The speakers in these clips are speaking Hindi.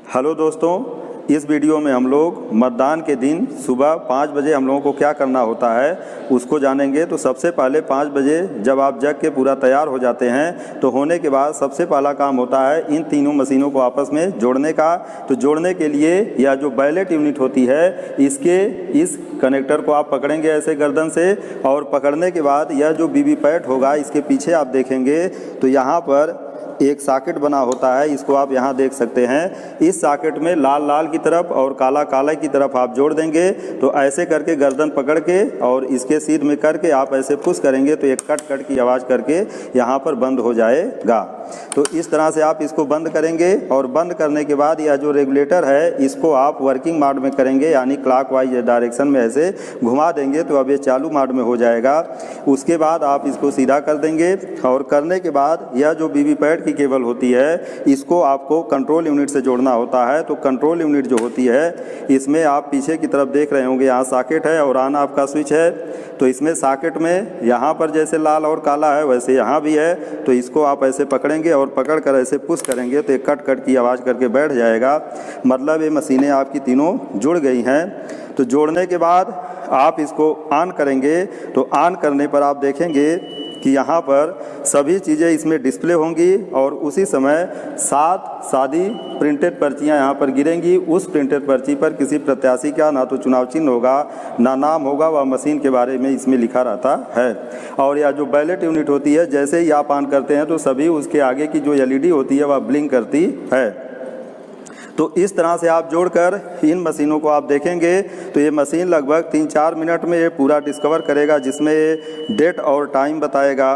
हेलो दोस्तों, इस वीडियो में हम लोग मतदान के दिन सुबह 5 बजे हम लोगों को क्या करना होता है उसको जानेंगे। तो सबसे पहले 5 बजे जब आप जग के पूरा तैयार हो जाते हैं तो होने के बाद सबसे पहला काम होता है इन तीनों मशीनों को आपस में जोड़ने का। तो जोड़ने के लिए या जो बैलेट यूनिट होती है इसके इस कनेक्टर को आप पकड़ेंगे ऐसे गर्दन से, और पकड़ने के बाद यह जो वीवीपैट होगा इसके पीछे आप देखेंगे तो यहाँ पर एक सॉकेट बना होता है, इसको आप यहाँ देख सकते हैं। इस सॉकेट में लाल लाल की तरफ और काला काला की तरफ आप जोड़ देंगे। तो ऐसे करके गर्दन पकड़ के और इसके सिर में करके आप ऐसे पुश करेंगे तो एक कट कट की आवाज़ करके यहाँ पर बंद हो जाएगा। तो इस तरह से आप इसको बंद करेंगे और बंद करने के बाद यह जो रेगुलेटर है इसको आप वर्किंग मोड में करेंगे, यानी क्लॉकवाइज डायरेक्शन में ऐसे घुमा देंगे तो अब ये चालू मोड में हो जाएगा। उसके बाद आप इसको सीधा कर देंगे और करने के बाद यह जो वीवीपैट की केबल होती है इसको आपको कंट्रोल यूनिट से जोड़ना होता है। तो कंट्रोल यूनिट जो होती है इसमें आप पीछे की तरफ देख रहे होंगे, यहाँ सॉकेट है और ऑन ऑफ का स्विच है। तो इसमें सॉकेट में यहाँ पर जैसे लाल और काला है वैसे यहाँ भी है। तो इसको आप ऐसे पकड़ेंगे और पकड़ कर ऐसे पुश करेंगे तो एक कट कट की आवाज़ करके बैठ जाएगा। मतलब ये मशीनें आपकी तीनों जुड़ गई हैं। तो जोड़ने के बाद आप इसको ऑन करेंगे तो ऑन करने पर आप देखेंगे कि यहाँ पर सभी चीज़ें इसमें डिस्प्ले होंगी और उसी समय 7 सादी प्रिंटेड पर्चियाँ यहाँ पर गिरेंगी। उस प्रिंटेड पर्ची पर किसी प्रत्याशी का ना तो चुनाव चिन्ह होगा ना नाम होगा, वह मशीन के बारे में इसमें लिखा रहता है। और यह जो बैलेट यूनिट होती है जैसे ही आप ऑन करते हैं तो सभी उसके आगे की जो एलईडी होती है वह ब्लिंक करती है। तो इस तरह से आप जोड़कर इन मशीनों को आप देखेंगे तो ये मशीन लगभग 3-4 मिनट में ये पूरा डिस्कवर करेगा, जिसमें ये डेट और टाइम बताएगा।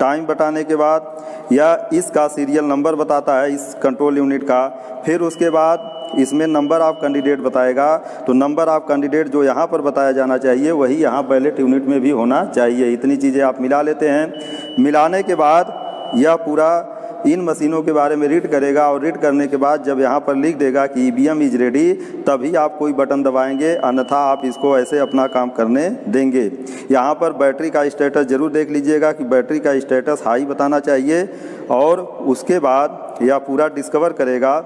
टाइम बताने के बाद यह इसका सीरियल नंबर बताता है इस कंट्रोल यूनिट का। फिर उसके बाद इसमें नंबर ऑफ कैंडिडेट बताएगा। तो नंबर ऑफ कैंडिडेट जो यहाँ पर बताया जाना चाहिए वही यहाँ बैलेट यूनिट में भी होना चाहिए। इतनी चीज़ें आप मिला लेते हैं। मिलाने के बाद यह पूरा इन मशीनों के बारे में रीड करेगा और रीड करने के बाद जब यहाँ पर लिख देगा कि ईवीएम इज रेडी तभी आप कोई बटन दबाएंगे, अन्यथा आप इसको ऐसे अपना काम करने देंगे। यहाँ पर बैटरी का स्टेटस ज़रूर देख लीजिएगा कि बैटरी का स्टेटस हाई बताना चाहिए। और उसके बाद यह पूरा डिस्कवर करेगा।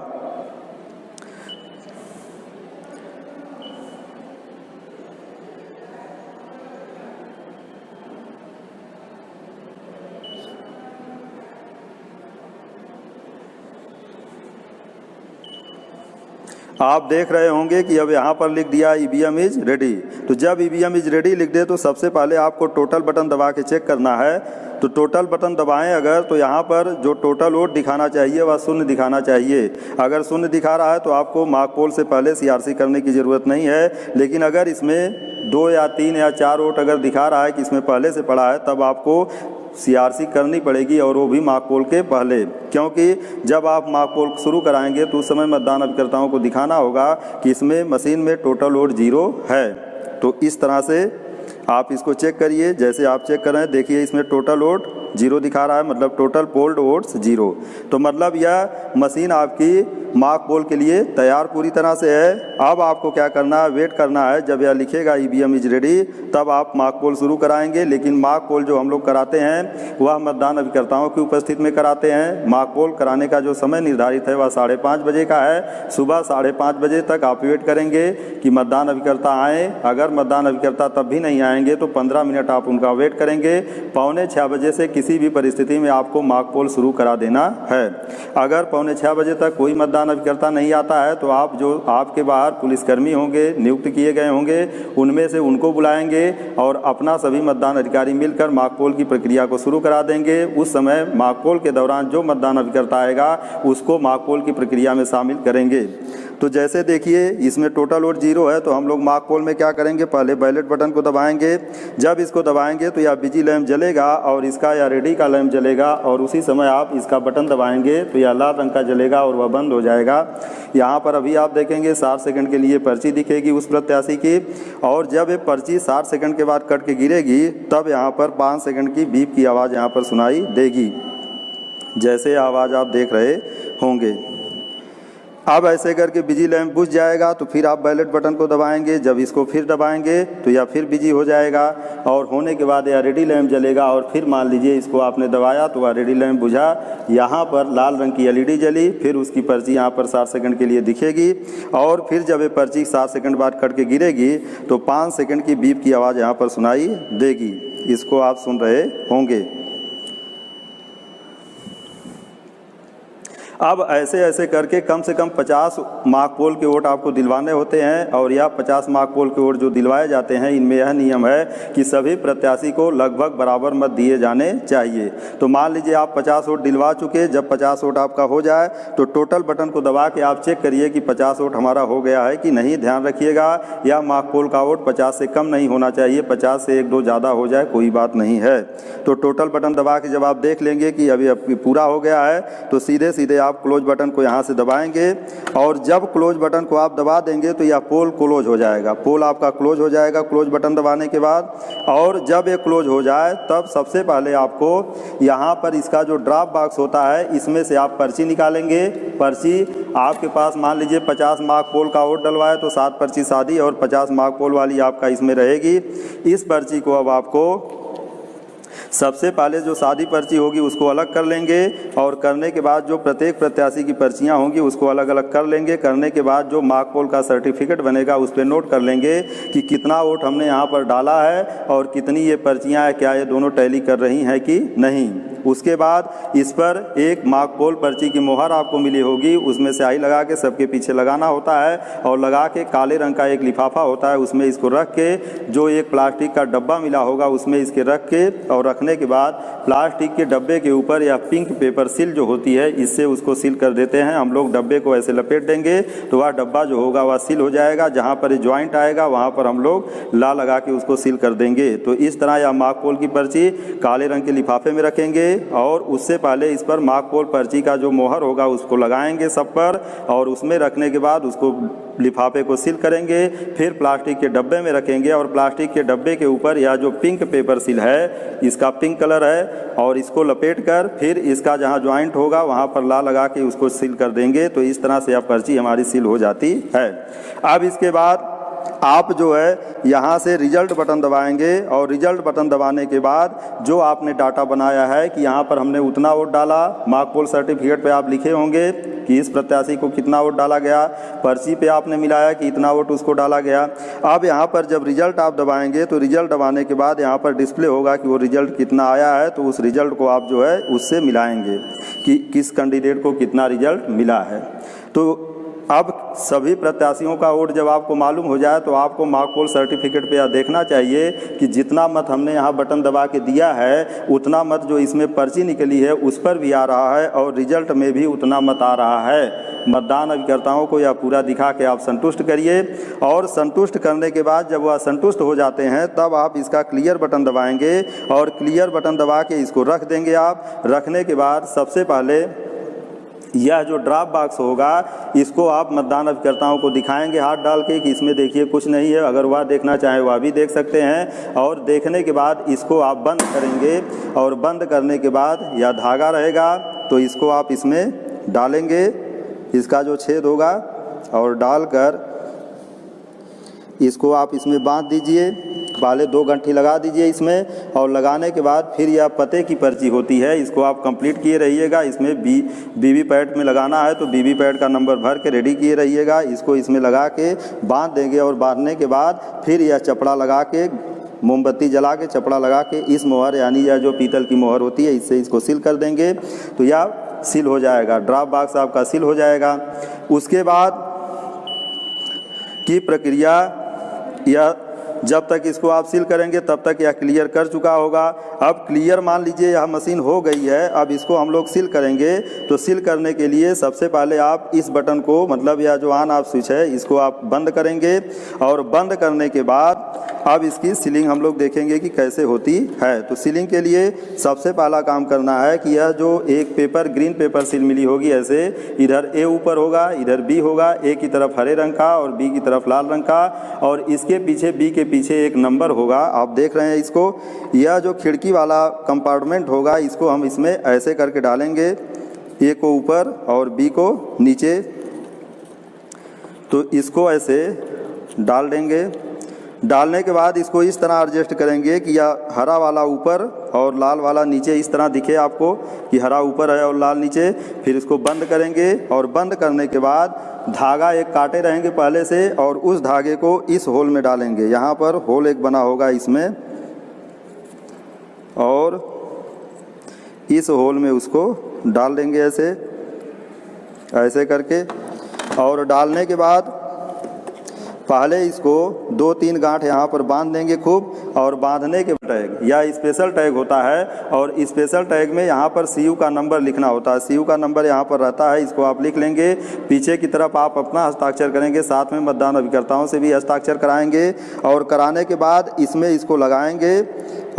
आप देख रहे होंगे कि अब यहाँ पर लिख दिया ईवीएम इज रेडी। तो जब ईवीएम इज रेडी लिख दे तो सबसे पहले आपको टोटल बटन दबा के चेक करना है। तो टोटल बटन दबाएं अगर तो यहाँ पर जो टोटल वोट दिखाना चाहिए वह 0 दिखाना चाहिए। अगर 0 दिखा रहा है तो आपको मार्क पोल से पहले सीआरसी करने की ज़रूरत नहीं है। लेकिन अगर इसमें 2 या 3 या 4 वोट अगर दिखा रहा है कि इसमें पहले से पड़ा है तब आपको सीआरसी करनी पड़ेगी, और वो भी मार्क पोल के पहले। क्योंकि जब आप मार्क पोल शुरू कराएंगे तो उस समय मतदान अभिकर्ताओं को दिखाना होगा कि इसमें मशीन में टोटल वोट 0 है। तो इस तरह से आप इसको चेक करिए। जैसे आप चेक कर रहे हैं देखिए इसमें टोटल वोट 0 दिखा रहा है, मतलब टोटल पोल्ड वोट्स 0। तो मतलब यह मशीन आपकी मार्क पोल के लिए तैयार पूरी तरह से है। अब आपको क्या करना है, वेट करना है। जब यह लिखेगा ईवीएम इज रेडी तब आप मार्क पोल शुरू कराएंगे। लेकिन मार्क पोल जो हम लोग कराते हैं वह मतदान अभिकर्ताओं की उपस्थिति में कराते हैं। मार्क पोल कराने का जो समय निर्धारित है वह 5:30 बजे का है। सुबह 5:30 बजे तक आप वेट करेंगे कि मतदान अभिकर्ता आएँ। अगर मतदान अभिकर्ता तब भी नहीं आएंगे तो 15 मिनट आप उनका वेट करेंगे। 5:45 बजे से किसी भी परिस्थिति में आपको मार्क पोल शुरू करा देना है। अगर 5:45 बजे तक कोई मतदान अभिकर्ता नहीं आता है तो आप जो आपके बाहर पुलिसकर्मी होंगे नियुक्त किए गए होंगे उनमें से उनको बुलाएंगे और अपना सभी मतदान अधिकारी मिलकर मार्क पोल की प्रक्रिया को शुरू करा देंगे। उस समय मार्क पोल के दौरान जो मतदान अभिकर्ता आएगा उसको मार्क पोल की प्रक्रिया में शामिल करेंगे। तो जैसे देखिए इसमें टोटल वोट 0 है। तो हम लोग मार्क पोल में क्या करेंगे, पहले बैलेट बटन को दबाएंगे। जब इसको दबाएंगे तो यह बिजी लैंप जलेगा और इसका या रेडी का लैंप जलेगा, और उसी समय आप इसका बटन दबाएंगे तो यह लाल रंग का जलेगा और वह बंद हो जाएगा। यहाँ पर अभी आप देखेंगे 60 सेकंड के लिए पर्ची दिखेगी उस प्रत्याशी की, और जब ये पर्ची 60 सेकंड के बाद कट के गिरेगी तब यहाँ पर 5 सेकंड की बीप की आवाज़ यहाँ पर सुनाई देगी, जैसे आवाज़ आप देख रहे होंगे। अब ऐसे करके बिजी लैंप बुझ जाएगा तो फिर आप बैलेट बटन को दबाएंगे, जब इसको फिर दबाएंगे तो या फिर बिजी हो जाएगा और होने के बाद या रेडी लैंप जलेगा और फिर मान लीजिए इसको आपने दबाया तो वह रेडी लैंप बुझा, यहाँ पर लाल रंग की एलईडी जली, फिर उसकी पर्ची यहाँ पर 60 सेकंड के लिए दिखेगी और फिर जब ये पर्ची 60 सेकंड बाद कट के गिरेगी तो 5 सेकंड की बीप की आवाज़ यहाँ पर सुनाई देगी। इसको आप सुन रहे होंगे। अब ऐसे ऐसे करके कम से कम 50 मार्क पोल के वोट आपको दिलवाने होते हैं और यह 50 मार्क पोल के वोट जो दिलवाए जाते हैं इनमें यह नियम है कि सभी प्रत्याशी को लगभग बराबर मत दिए जाने चाहिए। तो मान लीजिए आप 50 वोट दिलवा चुके, जब 50 वोट आपका हो जाए तो टोटल बटन को दबा के आप चेक करिए कि 50 वोट हमारा हो गया है कि नहीं। ध्यान रखिएगा यह मार्क पोल का वोट 50 से कम नहीं होना चाहिए, 50 से 1-2 ज़्यादा हो जाए कोई बात नहीं है। तो टोटल बटन दबा के जब आप देख लेंगे कि अभी पूरा हो गया है तो सीधे सीधे आप क्लोज बटन को यहाँ से दबाएंगे और जब क्लोज बटन को आप दबा देंगे तो यह पोल क्लोज हो जाएगा। पोल आपका क्लोज हो जाएगा क्लोज बटन दबाने के बाद। और जब ये क्लोज हो जाए तब सबसे पहले आपको यहाँ पर इसका जो ड्रॉप बॉक्स होता है इसमें से आप पर्ची निकालेंगे। पर्ची आपके पास मान लीजिए 50 मार्क पोल का वोट डलवाए तो 7 पर्ची सादी और 50 मार्क पोल वाली आपका इसमें रहेगी। इस पर्ची को अब आपको सबसे पहले जो सादी पर्ची होगी उसको अलग कर लेंगे और करने के बाद जो प्रत्येक प्रत्याशी की पर्चियां होंगी उसको अलग अलग कर लेंगे। करने के बाद जो मार्क पोल का सर्टिफिकेट बनेगा उस पर नोट कर लेंगे कि कितना वोट हमने यहाँ पर डाला है और कितनी ये पर्चियां हैं, क्या ये दोनों टैली कर रही हैं कि नहीं। उसके बाद इस पर एक मार्क पोल पर्ची की मोहर आपको मिली होगी, उसमें स्याही लगा के सबके पीछे लगाना होता है और लगा के काले रंग का एक लिफाफा होता है उसमें इसको रख के जो एक प्लास्टिक का डब्बा मिला होगा उसमें इसके रख के और रखने के बाद प्लास्टिक के डब्बे के ऊपर या पिंक पेपर सील जो होती है इससे उसको सील कर देते हैं हम लोग। डब्बे को ऐसे लपेट देंगे तो वह डब्बा जो होगा वह सील हो जाएगा। जहाँ पर ज्वाइंट आएगा वहाँ पर हम लोग ला लगा के उसको सील कर देंगे। तो इस तरह यह मार्क पोल की पर्ची काले रंग के लिफाफे में रखेंगे और उससे पहले इस पर मार्क पोल पर्ची का जो मोहर होगा उसको लगाएंगे सब पर और उसमें रखने के बाद उसको लिफाफे को सील करेंगे। फिर प्लास्टिक के डब्बे में रखेंगे और प्लास्टिक के डब्बे के ऊपर यह जो पिंक पेपर सील है इसका पिंक कलर है और इसको लपेट कर फिर इसका जहां ज्वाइंट होगा वहां पर ला लगा के उसको सील कर देंगे। तो इस तरह से यह पर्ची हमारी सील हो जाती है। अब इसके बाद आप जो है यहाँ से रिजल्ट बटन दबाएंगे और रिजल्ट बटन दबाने के बाद जो आपने डाटा बनाया है कि यहाँ पर हमने उतना वोट डाला, मार्क पोल सर्टिफिकेट पे आप लिखे होंगे कि इस प्रत्याशी को कितना वोट डाला गया, पर्ची पे आपने मिलाया कि इतना वोट उसको डाला गया। अब यहाँ पर जब रिजल्ट आप दबाएंगे तो रिजल्ट दबाने के बाद यहाँ पर डिस्प्ले होगा कि वो रिजल्ट कितना आया है, तो उस रिजल्ट को आप जो है उससे मिलाएंगे कि किस कैंडिडेट को कितना रिजल्ट मिला है। तो अब सभी प्रत्याशियों का वोट जब आपको मालूम हो जाए तो आपको मार्क पोल सर्टिफिकेट पे यह देखना चाहिए कि जितना मत हमने यहाँ बटन दबा के दिया है उतना मत जो इसमें पर्ची निकली है उस पर भी आ रहा है और रिजल्ट में भी उतना मत आ रहा है। मतदान अभिकर्ताओं को यह पूरा दिखा के आप संतुष्ट करिए और संतुष्ट करने के बाद जब वह संतुष्ट हो जाते हैं तब आप इसका क्लियर बटन दबाएंगे और क्लियर बटन दबा के इसको रख देंगे। आप रखने के बाद सबसे पहले यह जो ड्रॉप बॉक्स होगा इसको आप मतदान अभिकर्ताओं को दिखाएंगे हाथ डाल के कि इसमें देखिए कुछ नहीं है। अगर वह देखना चाहें वह भी देख सकते हैं और देखने के बाद इसको आप बंद करेंगे और बंद करने के बाद यह धागा रहेगा तो इसको आप इसमें डालेंगे, इसका जो छेद होगा और डालकर इसको आप इसमें बांध दीजिए। पहले 2 गंठी लगा दीजिए इसमें और लगाने के बाद फिर यह पते की पर्ची होती है, इसको आप कंप्लीट किए रहिएगा। इसमें बीवी पैड में लगाना है तो बीवी पैड का नंबर भर के रेडी किए रहिएगा। इसको इसमें लगा के बांध देंगे और बांधने के बाद फिर यह चपड़ा लगा के मोमबत्ती जला के चपड़ा लगा के इस मोहर यानी यह जो पीतल की मोहर होती है इससे इसको सील कर देंगे तो यह सील हो जाएगा। ड्रॉप बॉक्स आपका सील हो जाएगा। उसके बाद की प्रक्रिया यह जब तक इसको आप सील करेंगे तब तक यह क्लियर कर चुका होगा। अब क्लियर मान लीजिए यह मशीन हो गई है, अब इसको हम लोग सील करेंगे। तो सील करने के लिए सबसे पहले आप इस बटन को मतलब यह जो ऑन ऑफ स्विच है इसको आप बंद करेंगे और बंद करने के बाद अब इसकी सीलिंग हम लोग देखेंगे कि कैसे होती है। तो सीलिंग के लिए सबसे पहला काम करना है कि यह जो एक पेपर ग्रीन पेपर सील मिली होगी ऐसे इधर ए ऊपर होगा, इधर बी होगा, ए की तरफ हरे रंग का और बी की तरफ लाल रंग का और इसके पीछे बी के पीछे एक नंबर होगा। आप देख रहे हैं इसको, यह जो खिड़की वाला कंपार्टमेंट होगा इसको हम इसमें ऐसे करके डालेंगे, ए को ऊपर और बी को नीचे तो इसको ऐसे डाल देंगे। डालने के बाद इसको इस तरह एडजस्ट करेंगे कि या हरा वाला ऊपर और लाल वाला नीचे इस तरह दिखे आपको कि हरा ऊपर है और लाल नीचे। फिर इसको बंद करेंगे और बंद करने के बाद धागा एक काटे रहेंगे पहले से और उस धागे को इस होल में डालेंगे। यहाँ पर होल एक बना होगा इसमें, और इस होल में उसको डाल देंगे ऐसे ऐसे करके। और डालने के बाद पहले इसको 2-3 गांठ यहाँ पर बांध देंगे खूब, और बांधने के टैग या स्पेशल टैग होता है, और स्पेशल टैग में यहाँ पर सीयू का नंबर लिखना होता है। सीयू का नंबर यहाँ पर रहता है, इसको आप लिख लेंगे। पीछे की तरफ आप अपना हस्ताक्षर करेंगे, साथ में मतदान अभिकर्ताओं से भी हस्ताक्षर कराएंगे। और कराने के बाद इसमें इसको लगाएंगे,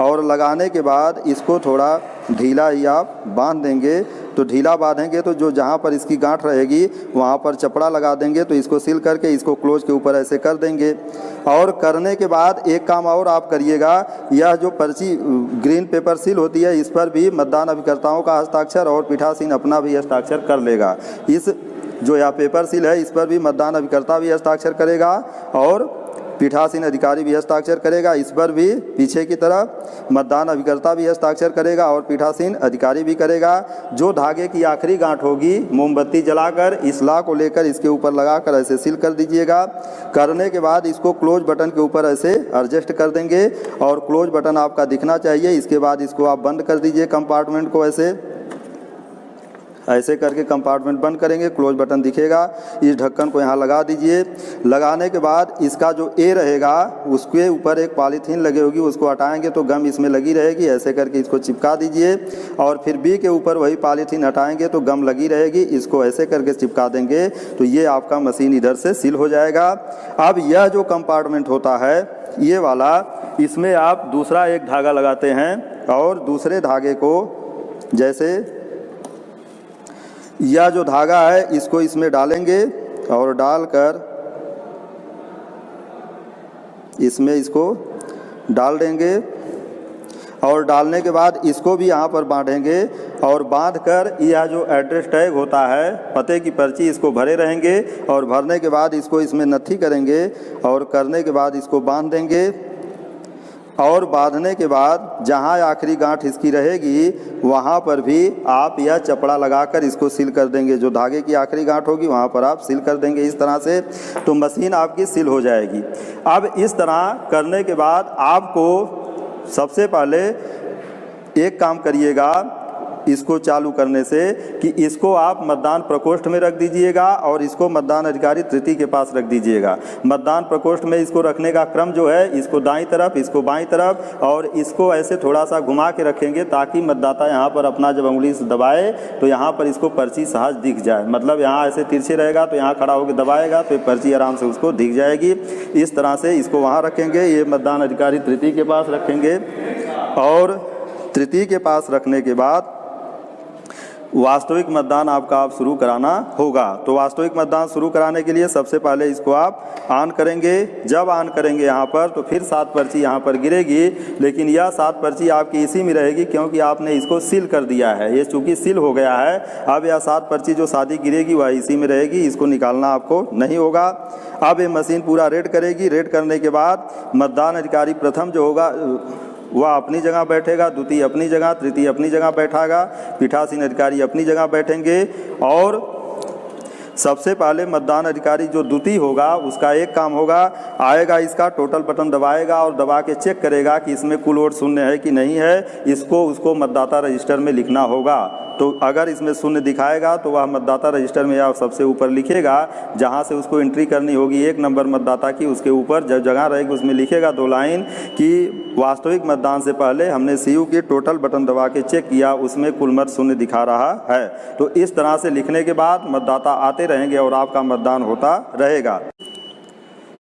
और लगाने के बाद इसको थोड़ा ढीला ही आप बांध देंगे। तो ढीला बांधेंगे तो जो जहाँ पर इसकी गांठ रहेगी वहाँ पर चपड़ा लगा देंगे। तो इसको सील करके इसको क्लोज के ऊपर ऐसे कर देंगे। और करने के बाद एक काम और आप करिएगा, यह जो पर्ची ग्रीन पेपर सील होती है इस पर भी मतदान अभिकर्ताओं का हस्ताक्षर और पीठासीन अपना भी हस्ताक्षर कर लेगा। इस जो यह पेपर सील है इस पर भी मतदान अभिकर्ता भी हस्ताक्षर करेगा और पीठासीन अधिकारी भी हस्ताक्षर करेगा। इस पर भी पीछे की तरफ मतदान अभिकर्ता भी हस्ताक्षर करेगा और पीठासीन अधिकारी भी करेगा। जो धागे की आखिरी गांठ होगी मोमबत्ती जलाकर इस ला को लेकर इसके ऊपर लगाकर ऐसे सील कर दीजिएगा। करने के बाद इसको क्लोज बटन के ऊपर ऐसे एडजस्ट कर देंगे, और क्लोज बटन आपका दिखना चाहिए। इसके बाद इसको आप बंद कर दीजिए कंपार्टमेंट को ऐसे करके कंपार्टमेंट बंद करेंगे, क्लोज बटन दिखेगा। इस ढक्कन को यहाँ लगा दीजिए। लगाने के बाद इसका जो ए रहेगा उसके ऊपर एक पॉलीथीन लगी होगी, उसको हटाएंगे तो गम इसमें लगी रहेगी। ऐसे करके इसको चिपका दीजिए, और फिर बी के ऊपर वही पॉलीथीन हटाएंगे तो गम लगी रहेगी। इसको ऐसे करके चिपका देंगे तो ये आपका मशीन इधर से सील हो जाएगा। अब यह जो कंपार्टमेंट होता है ये वाला, इसमें आप दूसरा एक धागा लगाते हैं, और दूसरे धागे को जैसे यह जो धागा है इसको इसमें डालेंगे, और डालकर इसमें इसको डाल देंगे। और डालने के बाद इसको भी यहाँ पर बांधेंगे, और बांधकर यह जो एड्रेस टैग होता है पते की पर्ची इसको भरे रहेंगे। और भरने के बाद इसको इसमें नत्थी करेंगे, और करने के बाद इसको बांध देंगे। और बांधने के बाद जहाँ आखिरी गांठ इसकी रहेगी वहाँ पर भी आप यह चपड़ा लगाकर इसको सील कर देंगे। जो धागे की आखिरी गांठ होगी वहाँ पर आप सील कर देंगे इस तरह से, तो मशीन आपकी सील हो जाएगी। अब इस तरह करने के बाद आपको सबसे पहले एक काम करिएगा इसको चालू करने से कि इसको आप मतदान प्रकोष्ठ में रख दीजिएगा, और इसको मतदान अधिकारी तृतीय के पास रख दीजिएगा। मतदान प्रकोष्ठ में इसको रखने का क्रम जो है, इसको दाईं तरफ, इसको बाईं तरफ, और इसको ऐसे थोड़ा सा घुमा के रखेंगे ताकि मतदाता यहाँ पर अपना जब उंगली से दबाए तो यहाँ पर इसको पर्ची सहज दिख जाए। मतलब यहाँ ऐसे तिरछे रहेगा तो यहाँ खड़ा होकर दबाएगा तो पर्ची आराम से उसको दिख जाएगी। इस तरह से इसको वहाँ रखेंगे। ये मतदान अधिकारी तृतीय के पास रखेंगे, और तृतीय के पास रखने के बाद वास्तविक मतदान आपका आप शुरू कराना होगा। तो वास्तविक मतदान शुरू कराने के लिए सबसे पहले इसको आप ऑन करेंगे। जब ऑन करेंगे यहाँ पर तो फिर 7 पर्ची यहाँ पर गिरेगी, लेकिन यह 7 पर्ची आपकी इसी में रहेगी क्योंकि आपने इसको सील कर दिया है। ये चूँकि सील हो गया है, अब यह 7 पर्ची जो शादी गिरेगी वह इसी में रहेगी, इसको निकालना आपको नहीं होगा। अब ये मशीन पूरा रेड करेगी। रेड करने के बाद मतदान अधिकारी प्रथम जो होगा वह अपनी जगह बैठेगा, द्वितीय अपनी जगह, तृतीय अपनी जगह बैठागा, पीठासीन अधिकारी अपनी जगह बैठेंगे। और सबसे पहले मतदान अधिकारी जो द्वितीय होगा उसका एक काम होगा, आएगा इसका टोटल बटन दबाएगा और दबा के चेक करेगा कि इसमें कुल वोट शून्य है कि नहीं है। इसको उसको मतदाता रजिस्टर में लिखना होगा। तो अगर इसमें शून्य दिखाएगा तो वह मतदाता रजिस्टर में या सबसे ऊपर लिखेगा, जहां से उसको एंट्री करनी होगी 1 नंबर मतदाता की, उसके ऊपर जब जगह रहेगी उसमें लिखेगा 2 लाइन कि वास्तविक मतदान से पहले हमने सीयू की टोटल बटन दबा के चेक किया, उसमें कुल मत शून्य दिखा रहा है। तो इस तरह से लिखने के बाद मतदाता आते रहेंगे और आपका मतदान होता रहेगा।